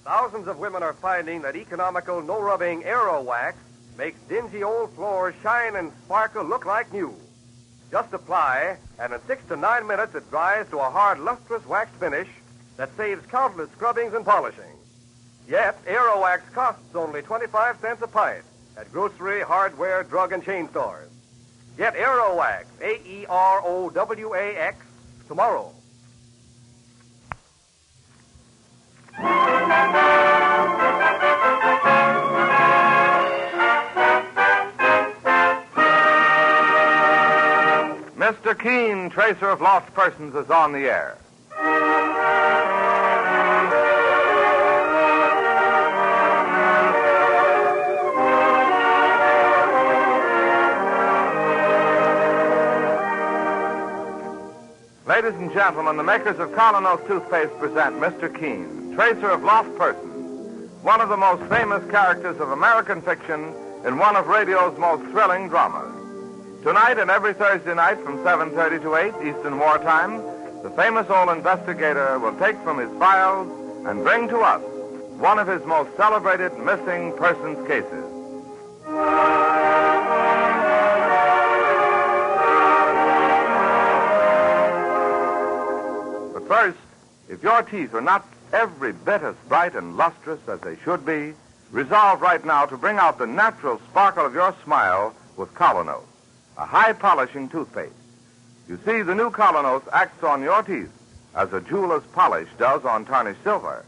Thousands of women are finding that economical, no-rubbing Aero Wax makes dingy old floors shine and sparkle look like new. Just apply, and in 6 to 9 minutes it dries to a hard, lustrous wax finish that saves countless scrubbings and polishing. Yet, Aero Wax costs only 25 cents a pint at grocery, hardware, drug, and chain stores. Get Aero Wax, Aerowax, tomorrow. Mr. Keene, Tracer of Lost Persons, is on the air. Ladies and gentlemen, the makers of Colonos toothpaste present Mr. Keene, Tracer of Lost Persons, one of the most famous characters of American fiction in one of radio's most thrilling dramas. Tonight and every Thursday night from 7:30 to 8 Eastern Wartime, the famous old investigator will take from his files and bring to us one of his most celebrated missing persons cases. But first, if your teeth are not every bit as bright and lustrous as they should be, resolve right now to bring out the natural sparkle of your smile with Colonos, a high-polishing toothpaste. You see, the new Colonos acts on your teeth as a jeweler's polish does on tarnished silver,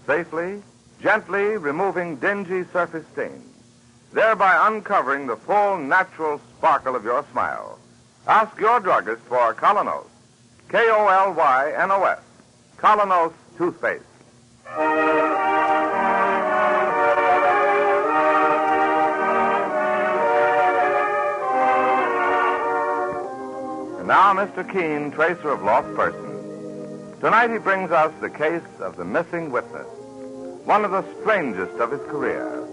safely, gently removing dingy surface stains, thereby uncovering the full natural sparkle of your smile. Ask your druggist for Colonos, K-O-L-Y-N-O-S, Colonos toothpaste. And now, Mr. Keene, Tracer of Lost Persons. Tonight he brings us the case of the missing witness, one of the strangest of his career.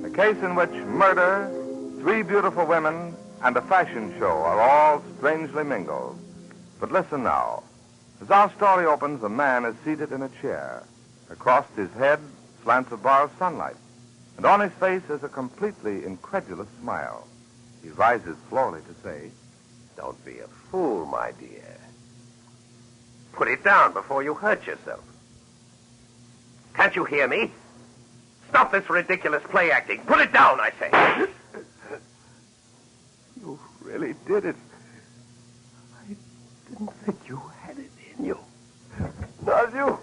A case in which murder, 3 beautiful women, and a fashion show are all strangely mingled. But listen now. As our story opens, a man is seated in a chair. Across his head slants a bar of sunlight, and on his face is a completely incredulous smile. He rises slowly to say, "Don't be a fool, my dear. Put it down before you hurt yourself. Can't you hear me? Stop this ridiculous play acting. Put it down, I say." You really did it. I didn't think you had it in you. Does you?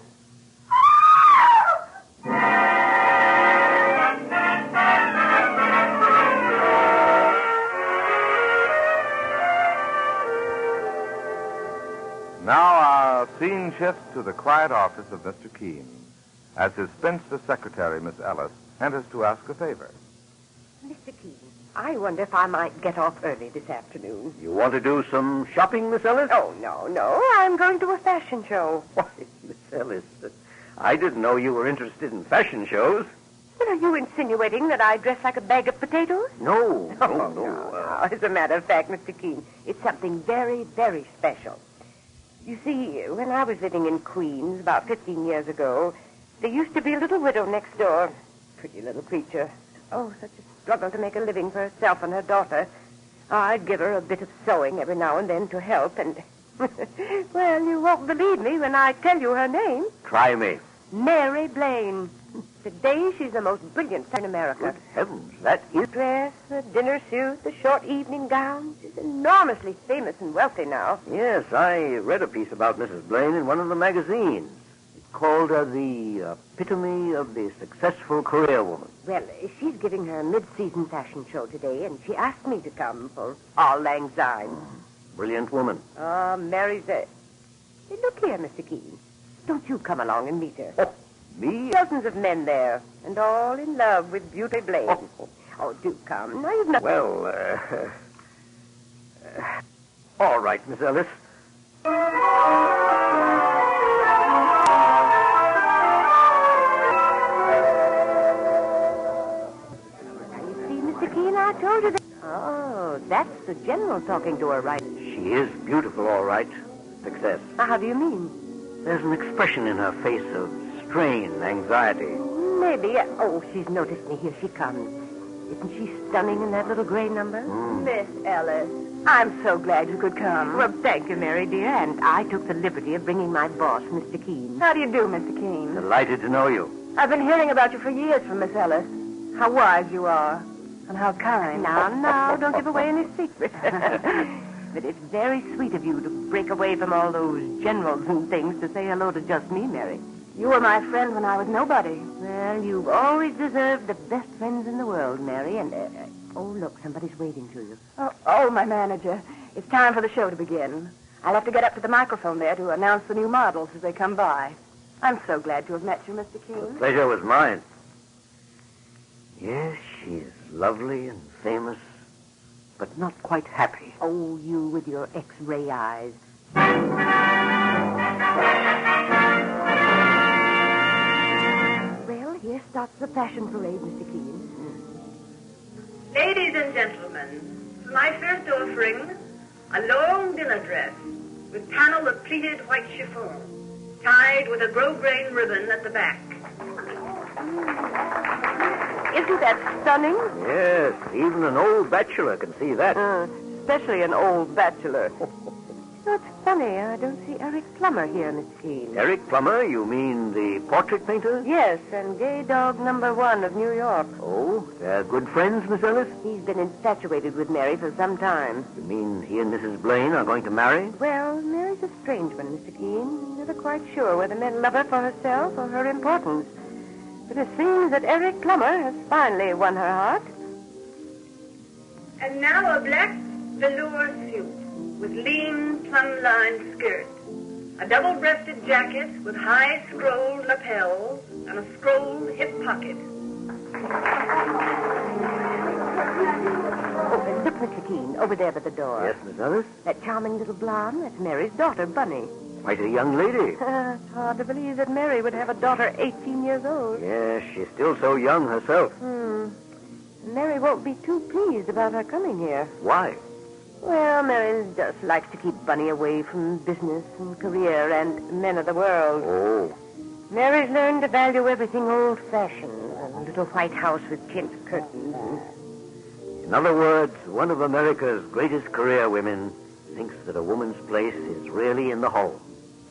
Now our scene shifts to the quiet office of Mr. Keene, as his spinster secretary, Miss Ellis, enters to ask a favor. Mr. Keene, I wonder if I might get off early this afternoon. You want to do some shopping, Miss Ellis? Oh, no. I'm going to a fashion show. Why, Miss Ellis, I didn't know you were interested in fashion shows. Well, are you insinuating that I dress like a bag of potatoes? No. As a matter of fact, Mr. Keene, it's something very, very special. You see, when I was living in Queens about 15 years ago, there used to be a little widow next door. Pretty little creature. Oh, such a struggle to make a living for herself and her daughter. I'd give her a bit of sewing every now and then to help, and... well, you won't believe me when I tell you her name. Try me. Mary Blaine. Today, she's the most brilliant in America. Good heavens, that is... Dress, the dinner suit, the short evening gown. She's enormously famous and wealthy now. Yes, I read a piece about Mrs. Blaine in one of the magazines. It called her the epitome of the successful career woman. Well, she's giving her mid-season fashion show today, and she asked me to come for Auld Lang Syne. Brilliant woman. Oh, Mary's a... Hey, look here, Mr. Keene. Don't you come along and meet her. Oh, me? Dozens of men there, and all in love with Beauty Blaine. Oh, do come. Now, you've not... Well, all right, Miss Ellis. You see, Mr. Keene, I told you that... Oh, that's the general talking to her, right? She is beautiful, all right. Success. How do you mean? There's an expression in her face of strain, anxiety. maybe. Oh, she's noticed me. Here she comes. Isn't she stunning in that little gray number? Miss Ellis, I'm so glad you could come. Well, thank you, Mary, dear. And I took the liberty of bringing my boss, Mr. Keene. How do you do, Mr. Keene? Delighted to know you. I've been hearing about you for years from Miss Ellis. How wise you are. And how kind. Now, don't give away any secrets. But it's very sweet of you to break away from all those generals and things to say hello to just me, Mary. You were my friend when I was nobody. Well, you've always deserved the best friends in the world, Mary. And, oh, look, somebody's waiting to you. Oh, my manager. It's time for the show to begin. I'll have to get up to the microphone there to announce the new models as they come by. I'm so glad to have met you, Mr. Keene. The pleasure was mine. Yes, she's lovely and famous, but not quite happy. Oh, you with your X-ray eyes. Well, here starts the fashion parade, Mr. Keene. Ladies and gentlemen, for my first offering, a long dinner dress with panel of pleated white chiffon, tied with a grosgrain ribbon at the back. Isn't that stunning? Yes, even an old bachelor can see that. Especially an old bachelor. Oh, it's funny. I don't see Eric Plummer here, Miss Keene. Eric Plummer, you mean the portrait painter? Yes, and gay dog number 1 of New York. Oh, they're good friends, Miss Ellis? He's been infatuated with Mary for some time. You mean he and Mrs. Blaine are going to marry? Well, Mary's a strange one, Mr. Keene. Never quite sure whether men love her for herself or her importance. But it seems that Eric Plummer has finally won her heart. And now a black velour suit with lean plum-lined skirt, a double-breasted jacket with high scrolled lapels and a scrolled hip pocket. Oh, and look, Mr. Keene, over there by the door. Yes, Miss Ellis? That charming little blonde, that's Mary's daughter, Bunny. Quite a young lady. It's hard to believe that Mary would have a daughter 18 years old. Yes, she's still so young herself. Mary won't be too pleased about her coming here. Why? Well, Mary just likes to keep Bunny away from business and career and men of the world. Oh. Mary's learned to value everything old-fashioned. A little white house with chintz curtains. In other words, one of America's greatest career women thinks that a woman's place is really in the home.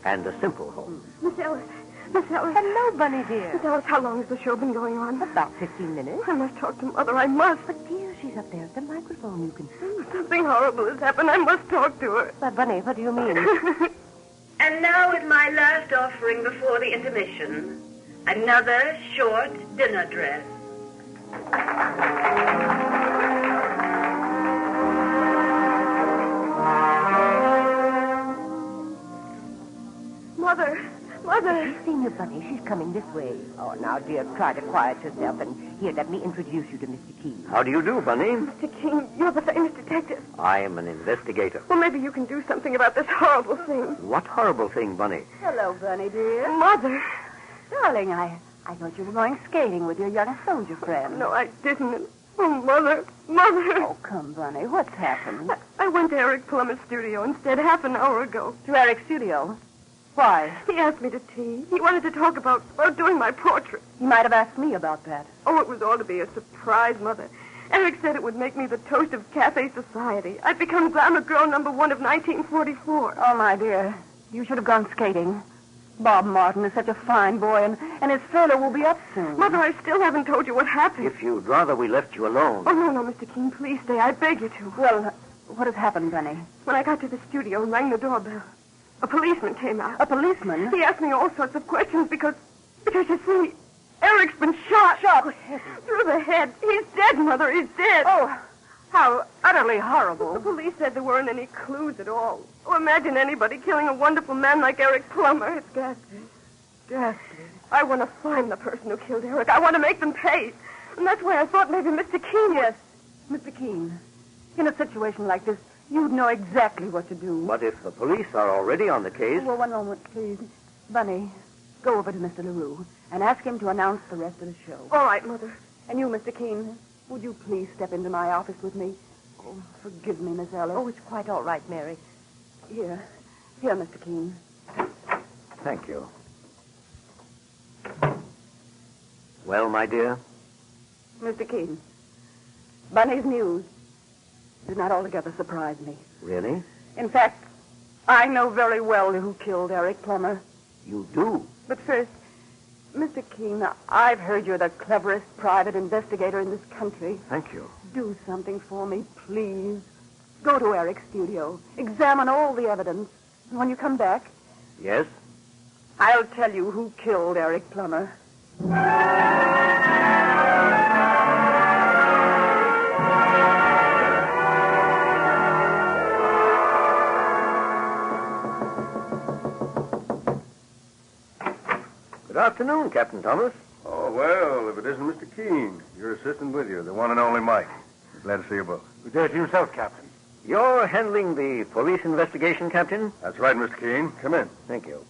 And a simple home. Miss Ellis. Miss Ellis. Hello, Bunny, dear. Miss Ellis, how long has the show been going on? About 15 minutes. I must talk to Mother. I must. But, dear, she's up there at the microphone. You can see. Something horrible has happened. I must talk to her. But, Bunny, what do you mean? And now is my last offering before the intermission, another short dinner dress. Mother. Mother. She's seen you, Bunny. She's coming this way. Oh, now, dear, try to quiet yourself. And here, let me introduce you to Mr. Keene. How do you do, Bunny? Mr. Keene, you're the famous detective. I am an investigator. Well, maybe you can do something about this horrible thing. What horrible thing, Bunny? Hello, Bunny, dear. Mother. Darling, I thought you were going skating with your young soldier friend. No, I didn't. Oh, Mother. Mother. Oh, come, Bunny. What's happened? I went to Eric Plummer's studio instead half an hour ago. To Eric's studio? Why? He asked me to tea. He wanted to talk about doing my portrait. He might have asked me about that. Oh, it was all to be a surprise, Mother. Eric said it would make me the toast of cafe society. I'd become glamour girl number 1 of 1944. Oh, my dear. You should have gone skating. Bob Martin is such a fine boy, and his furlough will be up soon. Mother, I still haven't told you what happened. If you'd rather we left you alone. Oh, no, Mr. Keene, please stay. I beg you to. Well, what has happened, Bunny? When I got to the studio and rang the doorbell, a policeman came out. A policeman? He asked me all sorts of questions because you see, Eric's been shot. Shot? Through the head. He's dead, Mother. He's dead. Oh, how utterly horrible. The police said there weren't any clues at all. Oh, imagine anybody killing a wonderful man like Eric Plummer. It's ghastly. Ghastly. I want to find the person who killed Eric. I want to make them pay. And that's why I thought maybe Mr. Keene... Yes, Mr. Keene. In a situation like this, you'd know exactly what to do. But if the police are already on the case... Well, one moment, please. Bunny, go over to Mr. LaRue and ask him to announce the rest of the show. All right, Mother. And you, Mr. Keene, would you please step into my office with me? Oh, forgive me, Miss Ellis. Oh, it's quite all right, Mary. Here, Mr. Keene. Thank you. Well, my dear? Mr. Keene, Bunny's news did not altogether surprise me. Really? In fact, I know very well who killed Eric Plummer. You do? But first, Mr. Keene, I've heard you're the cleverest private investigator in this country. Thank you. Do something for me, please. Go to Eric's studio. Examine all the evidence. And when you come back, Yes? I'll tell you who killed Eric Plummer. Good afternoon, Captain Thomas. Oh, well, if it isn't Mr. Keene, your assistant with you, the one and only Mike. Glad to see you both. Good day to yourself, Captain. You're handling the police investigation, Captain? That's right, Mr. Keene. Come in. Thank you.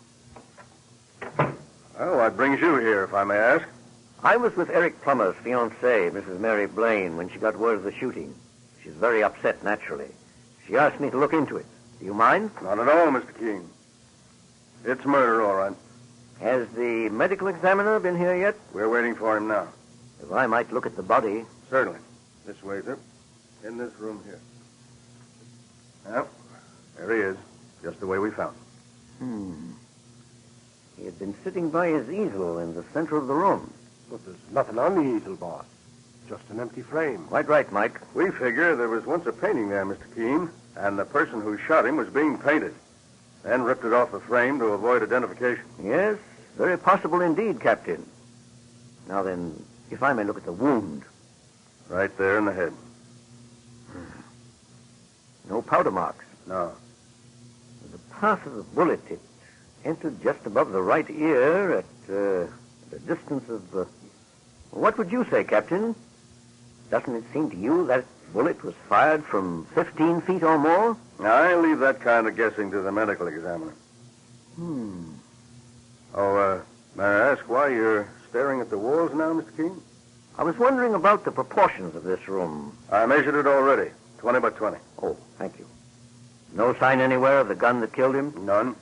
Well, what brings you here, if I may ask? I was with Eric Plummer's fiancée, Mrs. Mary Blaine, when she got word of the shooting. She's very upset, naturally. She asked me to look into it. Do you mind? Not at all, Mr. Keene. It's murder, all right. Has the medical examiner been here yet? We're waiting for him now. If I might look at the body. Certainly. This way, sir. In this room here. Well, there he is. Just the way we found him. He had been sitting by his easel in the center of the room. But there's nothing on the easel, boss. Just an empty frame. Quite right, Mike. We figure there was once a painting there, Mr. Keene, and the person who shot him was being painted. Then ripped it off the frame to avoid identification. Yes, very possible indeed, Captain. Now then, if I may look at the wound. Right there in the head. No powder marks. No. The path of the bullet, it entered just above the right ear at a distance of... What would you say, Captain? Doesn't it seem to you that bullet was fired from 15 feet or more? I leave that kind of guessing to the medical examiner. Oh, may I ask why you're staring at the walls now, Mr. Keene? I was wondering about the proportions of this room. I measured it already. 20 by 20. Oh, thank you. No sign anywhere of the gun that killed him? None.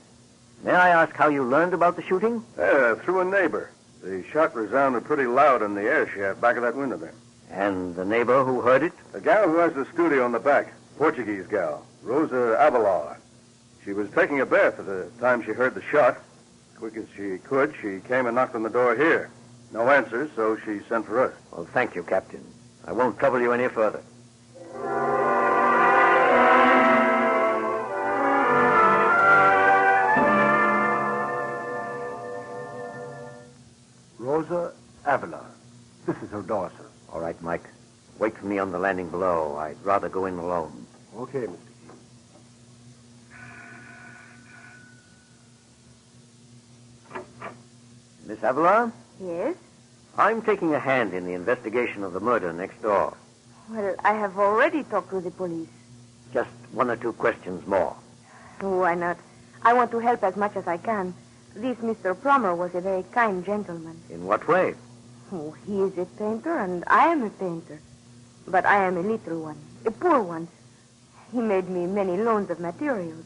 May I ask how you learned about the shooting? Through a neighbor. The shot resounded pretty loud in the air shaft back of that window there. And the neighbor who heard it? The gal who has the studio in the back. Portuguese gal. Rosa Avelar. She was taking a bath at the time she heard the shot. Quick as she could, she came and knocked on the door here. No answer, so she sent for us. Well, thank you, Captain. I won't trouble you any further. Rosa Avila. This is her daughter. All right, Mike. Wait for me on the landing below. I'd rather go in alone. Okay, Mr. Keene. Miss Avila, Yes? I'm taking a hand in the investigation of the murder next door. Well, I have already talked with the police. Just one or two questions more. Oh, why not? I want to help as much as I can. This Mr. Plummer was a very kind gentleman. In what way? Oh, he is a painter, and I am a painter. But I am a little one, a poor one. He made me many loans of materials.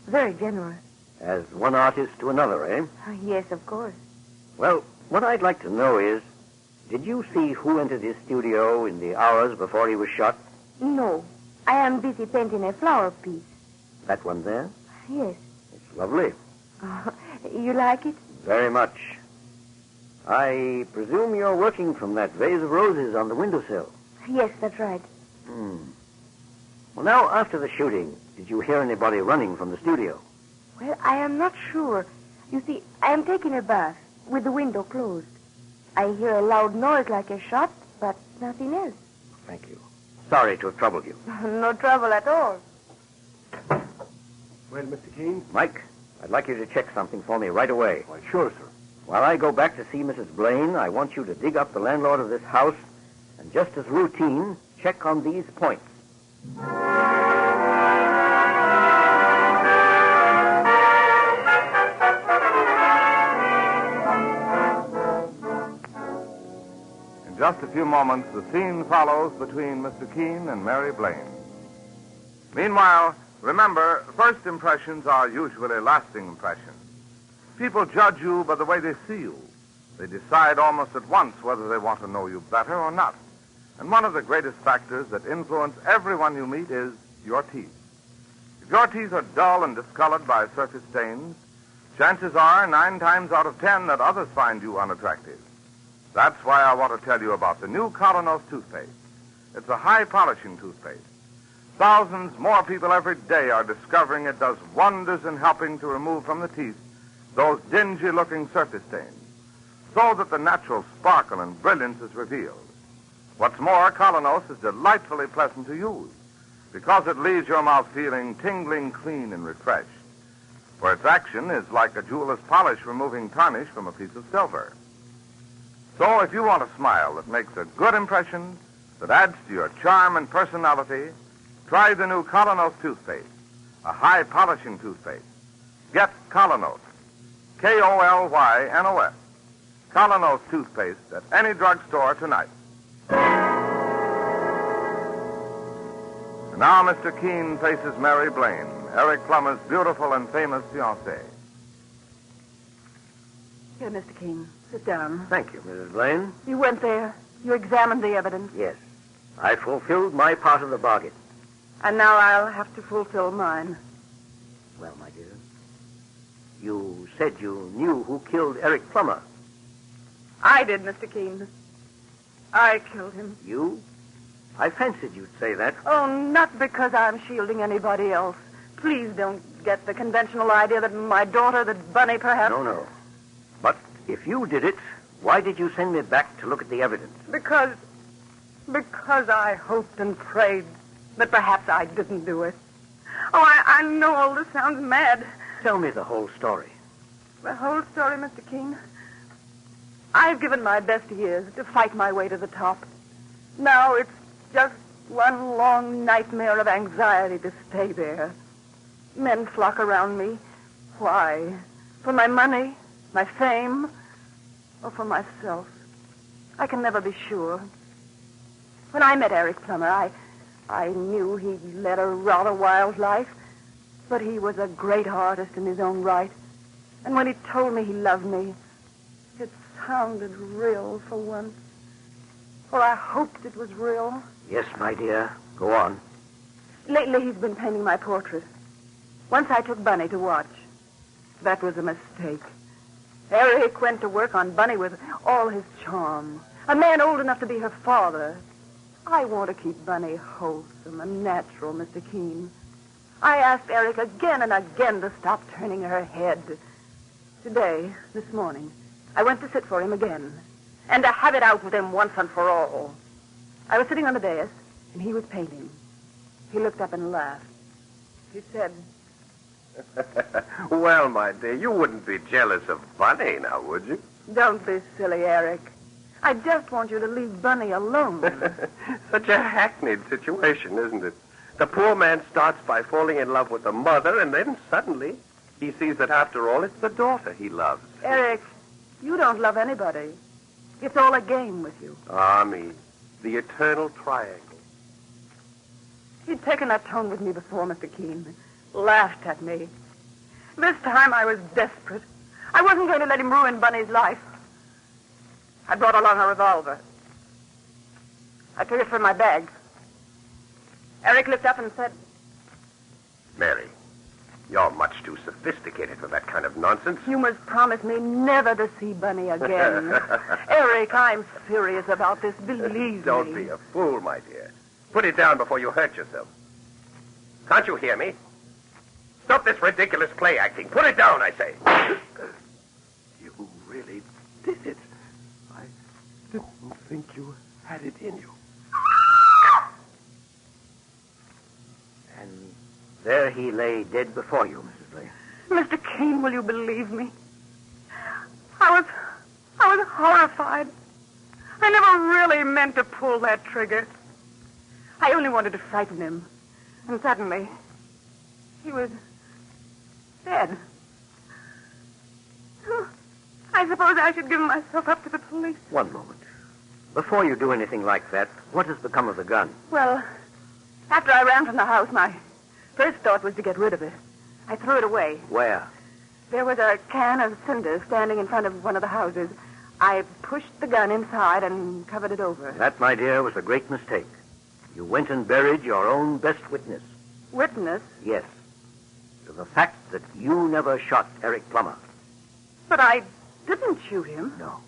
Very generous. As one artist to another, eh? Yes, of course. Well, what I'd like to know is, did you see who entered his studio in the hours before he was shot? No. I am busy painting a flower piece. That one there? Yes. It's lovely. You like it? Very much. I presume you're working from that vase of roses on the windowsill. Yes, that's right. Well, now, after the shooting, did you hear anybody running from the studio? Well, I am not sure. You see, I am taking a bath with the window closed. I hear a loud noise like a shot, but nothing else. Thank you. Sorry to have troubled you. No trouble at all. Well, Mr. Keene? Mike, I'd like you to check something for me right away. Why, sure, sir. While I go back to see Mrs. Blaine, I want you to dig up the landlord of this house and, just as routine, check on these points. In just a few moments, the scene follows between Mr. Keene and Mary Blaine. Meanwhile, remember, first impressions are usually lasting impressions. People judge you by the way they see you. They decide almost at once whether they want to know you better or not. And one of the greatest factors that influence everyone you meet is your teeth. If your teeth are dull and discolored by surface stains, chances are 9 times out of 10 that others find you unattractive. That's why I want to tell you about the new Colonos toothpaste. It's a high-polishing toothpaste. Thousands more people every day are discovering it does wonders in helping to remove from the teeth those dingy-looking surface stains, so that the natural sparkle and brilliance is revealed. What's more, Colonos is delightfully pleasant to use because it leaves your mouth feeling tingling clean and refreshed. For its action is like a jeweler's polish removing tarnish from a piece of silver. So if you want a smile that makes a good impression, that adds to your charm and personality, try the new Colonos toothpaste, a high-polishing toothpaste. Get Colonos, K-O-L-Y-N-O-S, Colonos toothpaste at any drugstore tonight. And now Mr. Keene faces Mary Blaine, Eric Plummer's beautiful and famous fiancée. Here, Mr. Keene, sit down. Thank you, Mrs. Blaine. You went there. You examined the evidence. Yes. I fulfilled my part of the bargain. And now I'll have to fulfill mine. Well, my dear, you said you knew who killed Eric Plummer. I did, Mr. Keene. I killed him. You? I fancied you'd say that. Oh, not because I'm shielding anybody else. Please don't get the conventional idea that my daughter, that Bunny, perhaps... No. But if you did it, why did you send me back to look at the evidence? Because I hoped and prayed that perhaps I didn't do it. Oh, I know all this sounds mad. Tell me the whole story. The whole story, Mr. Keene? I've given my best years to fight my way to the top. Now it's just one long nightmare of anxiety to stay there. Men flock around me. Why? For my money, my fame, or for myself? I can never be sure. When I met Eric Plummer, I knew he'd led a rather wild life, but he was a great artist in his own right. And when he told me he loved me, it sounded real for once. Or I hoped it was real. Yes, my dear. Go on. Lately, he's been painting my portrait. Once I took Bunny to watch. That was a mistake. Eric went to work on Bunny with all his charm. A man old enough to be her father. I want to keep Bunny wholesome and natural, Mr. Keene. I asked Eric again and again to stop turning her head. Today, this morning, I went to sit for him again, and to have it out with him once and for all. I was sitting on the dais, and he was painting. He looked up and laughed. He said... Well, my dear, you wouldn't be jealous of Bunny now, would you? Don't be silly, Eric. I just want you to leave Bunny alone. Such a hackneyed situation, isn't it? The poor man starts by falling in love with the mother, and then suddenly he sees that after all, it's the daughter he loves. Eric, you don't love anybody. It's all a game with you. Ah, me. The eternal triangle. He'd taken that tone with me before, Mr. Keene. Laughed at me. This time I was desperate. I wasn't going to let him ruin Bunny's life. I brought along a revolver. I took it from my bag. Eric looked up and said... Mary, you're much too sophisticated for that kind of nonsense. You must promise me never to see Bunny again. Eric, I'm serious about this. Believe me. Don't be a fool, my dear. Put it down before you hurt yourself. Can't you hear me? Stop this ridiculous play acting. Put it down, I say. You really did it. I didn't think you had it in you. And there he lay dead before you, Mrs. Blaine. Mr. Keene, will you believe me? I was horrified. I never really meant to pull that trigger. I only wanted to frighten him. And suddenly, he was dead. I suppose I should give myself up to the police. One moment. Before you do anything like that, what has become of the gun? Well, after I ran from the house, my first thought was to get rid of it. I threw it away. Where? There was a can of cinders standing in front of one of the houses. I pushed the gun inside and covered it over. That, my dear, was a great mistake. You went and buried your own best witness. Witness? Yes. To the fact that you never shot Eric Plummer. But I didn't shoot him. No.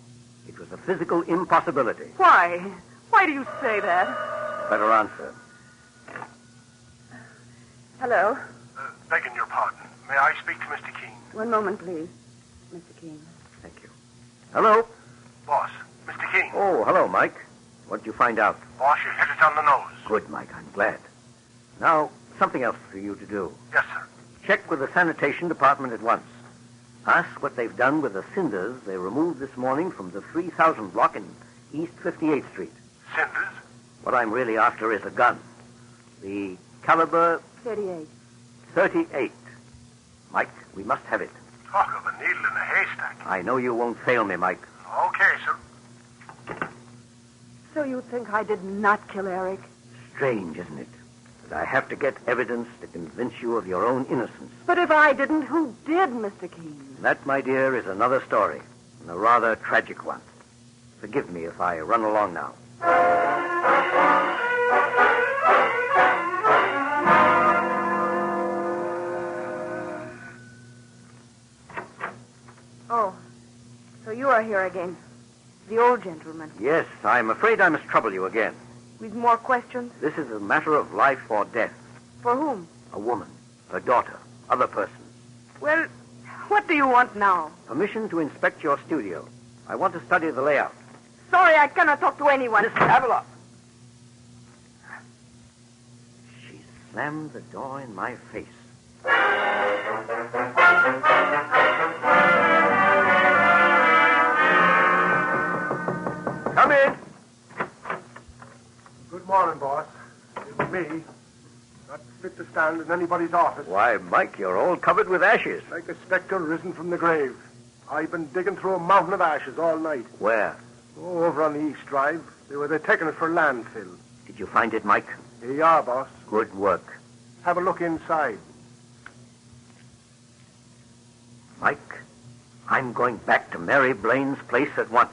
It was a physical impossibility. Why? Why do you say that? Better answer. Hello? Begging your pardon. May I speak to Mr. Keene? One moment, please. Mr. Keene. Thank you. Hello? Boss, Mr. Keene. Oh, hello, Mike. What'd you find out? Boss, you hit it on the nose. Good, Mike. I'm glad. Now, something else for you to do. Yes, sir. Check with the sanitation department at once. Ask what they've done with the cinders they removed this morning from the 3000 block in East 58th Street. Cinders? What I'm really after is a gun. The caliber 38. 38. Mike, we must have it. Talk of a needle in a haystack. I know you won't fail me, Mike. Okay, sir. So you think I did not kill Eric? Strange, isn't it? That I have to get evidence to convince you of your own innocence. But if I didn't, who did, Mr. Keene? That, my dear, is another story, and a rather tragic one. Forgive me if I run along now. Oh, so you are here again. The old gentleman. Yes, I'm afraid I must trouble you again. With more questions? This is a matter of life or death. For whom? A woman, her daughter, other persons. Well, what do you want now? Permission to inspect your studio. I want to study the layout. Sorry, I cannot talk to anyone. Miss Havelock. She slammed the door in my face. Come in. Good morning, boss. It's me. Not fit to stand in anybody's office. Why, Mike, you're all covered with ashes. Like a spectre risen from the grave. I've been digging through a mountain of ashes all night. Where? Oh, over on the East Drive. They were taking it for landfill. Did you find it, Mike? Here you are, boss. Good work. Have a look inside. Mike, I'm going back to Mary Blaine's place at once.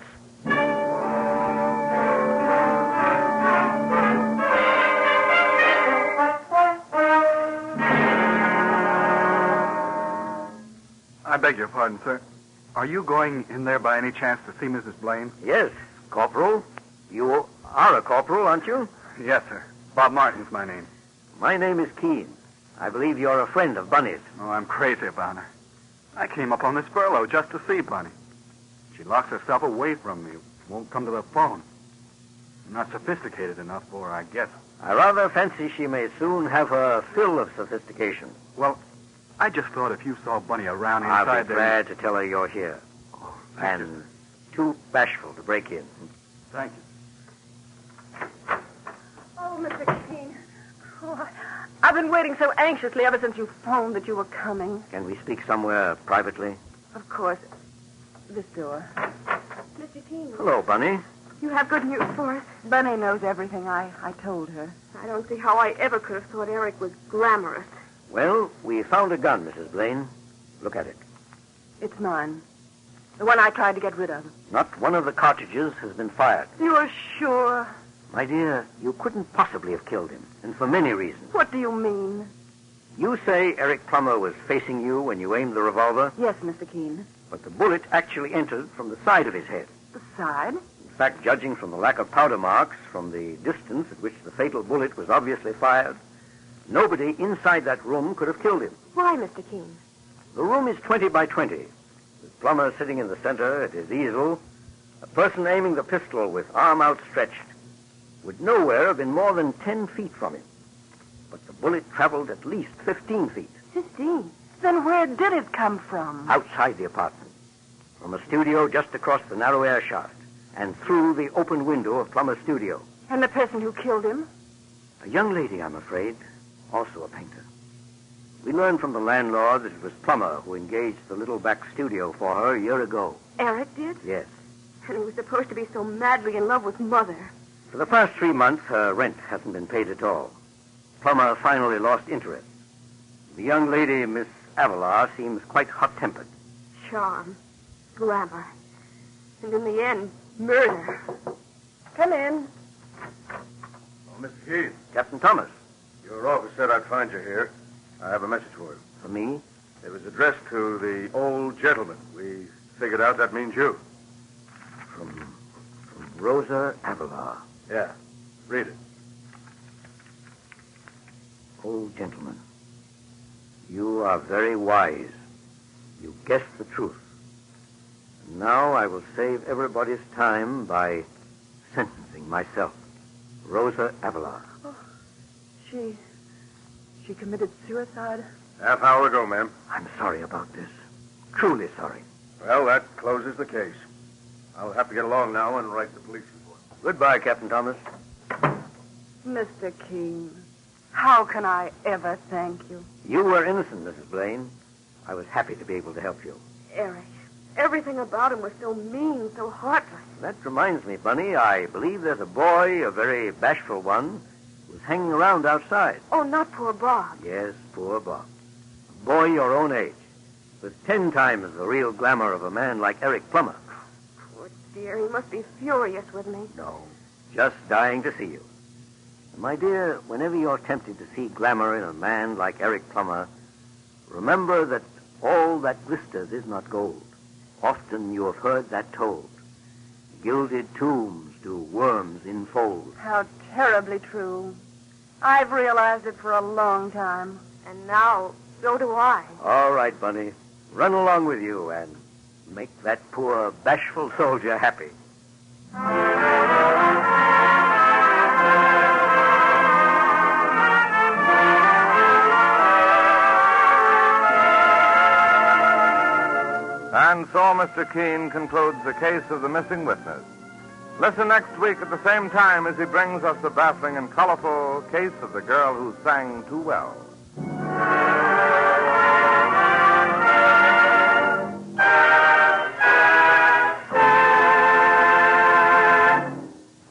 I beg your pardon, sir. Are you going in there by any chance to see Mrs. Blaine? Yes, Corporal. You are a corporal, aren't you? Yes, sir. Bob Martin's my name. My name is Keene. I believe you're a friend of Bunny's. Oh, I'm crazy about her. I came up on this furlough just to see Bunny. She locks herself away from me, won't come to the phone. I'm not sophisticated enough for her, I guess. I rather fancy she may soon have her fill of sophistication. Well, I just thought if you saw Bunny around I'll inside be glad to tell her you're here. Oh, thank you. And too bashful to break in. Thank you. Oh, Mr. Keene. Oh, I've been waiting so anxiously ever since you phoned that you were coming. Can we speak somewhere privately? Of course. This door. Mr. Keene. Hello, Bunny. You have good news for us? Bunny knows everything. I told her. I don't see how I ever could have thought Eric was glamorous. Well, we found a gun, Mrs. Blaine. Look at it. It's mine. The one I tried to get rid of. Not one of the cartridges has been fired. You're sure? My dear, you couldn't possibly have killed him, and for many reasons. What do you mean? You say Eric Plummer was facing you when you aimed the revolver, Yes, Mr. Keene. but the bullet actually entered from the side of his head. The side? In fact, judging from the lack of powder marks, from the distance at which the fatal bullet was obviously fired, nobody inside that room could have killed him. Why, Mr. Keene? The room is 20 by 20. With Plummer sitting in the center at his easel, a person aiming the pistol with arm outstretched would nowhere have been more than 10 feet from him. But the bullet traveled at least 15 feet. 15? Then where did it come from? Outside the apartment, from a studio just across the narrow air shaft, and through the open window of Plummer's studio. And the person who killed him? A young lady, I'm afraid, also a painter. We learned from the landlord that it was Plummer who engaged the little back studio for her a year ago. Eric did? Yes. And he was supposed to be so madly in love with Mother. For the past 3 months, her rent hasn't been paid at all. Plummer finally lost interest. The young lady, Miss Avalar, seems quite hot-tempered. Charm. Glamour. And in the end, murder. Come in. Oh, Mr. Keene, Captain Thomas. your office said I'd find you here. I have a message for you. For me? It was addressed to the old gentleman. We figured out that means you. From Rosa Avalar. Yeah. Read it. Old gentleman, you are very wise. You guessed the truth. And now I will save everybody's time by sentencing myself. Rosa Avalar. Oh, she committed suicide? Half hour ago, ma'am. I'm sorry about this. Truly sorry. Well, that closes the case. I'll have to get along now and write the police report. Goodbye, Captain Thomas. Mr. Keene, how can I ever thank you? You were innocent, Mrs. Blaine. I was happy to be able to help you. Eric, everything about him was so mean, so heartless. That reminds me, Bunny, I believe there's a boy, a very bashful one, who's hanging around outside. Oh, not poor Bob. Yes, poor Bob. A boy your own age, with 10 times the real glamour of a man like Eric Plummer. Poor dear, he must be furious with me. No, just dying to see you. And my dear, whenever you're tempted to see glamour in a man like Eric Plummer, remember that all that glisters is not gold. Often you have heard that told. Gilded tombs do worms enfold. How terribly true. I've realized it for a long time. And now, so do I. All right, Bunny. Run along with you and make that poor bashful soldier happy. And so Mr. Keene concludes the case of the missing witness. Listen next week at the same time as he brings us the baffling and colorful case of the girl who sang too well.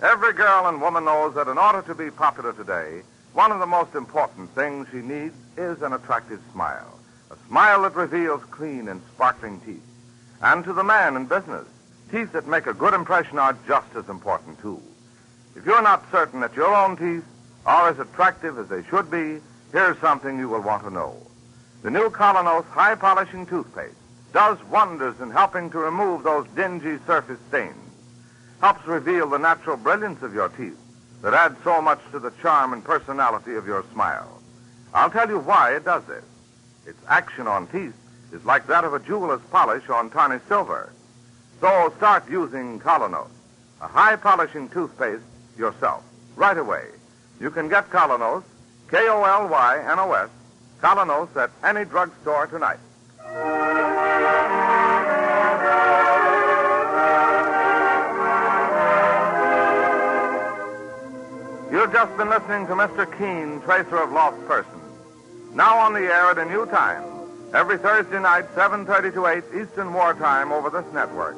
Every girl and woman knows that in order to be popular today, one of the most important things she needs is an attractive smile. A smile that reveals clean and sparkling teeth. And to the man in business, teeth that make a good impression are just as important, too. If you're not certain that your own teeth are as attractive as they should be, here's something you will want to know. The new Colonos High Polishing Toothpaste does wonders in helping to remove those dingy surface stains. Helps reveal the natural brilliance of your teeth that adds so much to the charm and personality of your smile. I'll tell you why it does this. Its action on teeth is like that of a jeweler's polish on tarnished silver. So start using Colonos, a high polishing toothpaste, yourself, right away. You can get Colonos, K-O-L-Y-N-O-S, Colonos at any drugstore tonight. You've just been listening to Mr. Keene, Tracer of Lost Persons. Now on the air at a new time. Every Thursday night, 7:30 to 8 Eastern Wartime over this network.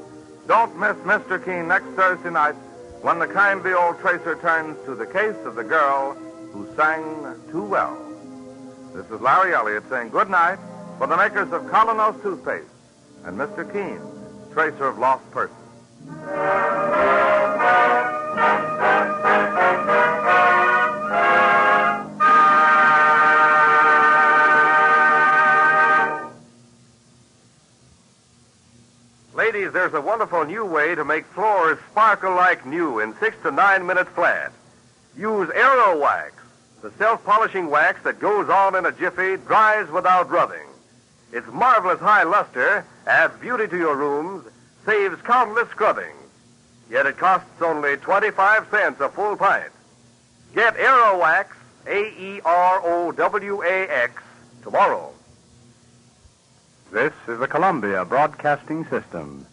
Don't miss Mr. Keene next Thursday night when the kindly old tracer turns to the case of the girl who sang too well. This is Larry Elliott saying good night for the makers of Colonos Toothpaste and Mr. Keene, Tracer of Lost Persons. Ladies, there's a wonderful new way to make floors sparkle like new in 6 to 9 minutes flat. Use Aero Wax, the self-polishing wax that goes on in a jiffy, dries without rubbing. Its marvelous high luster adds beauty to your rooms, saves countless scrubbings. Yet it costs only 25 cents a full pint. Get Aero Wax, A-E-R-O-W-A-X, tomorrow. This is the Columbia Broadcasting System.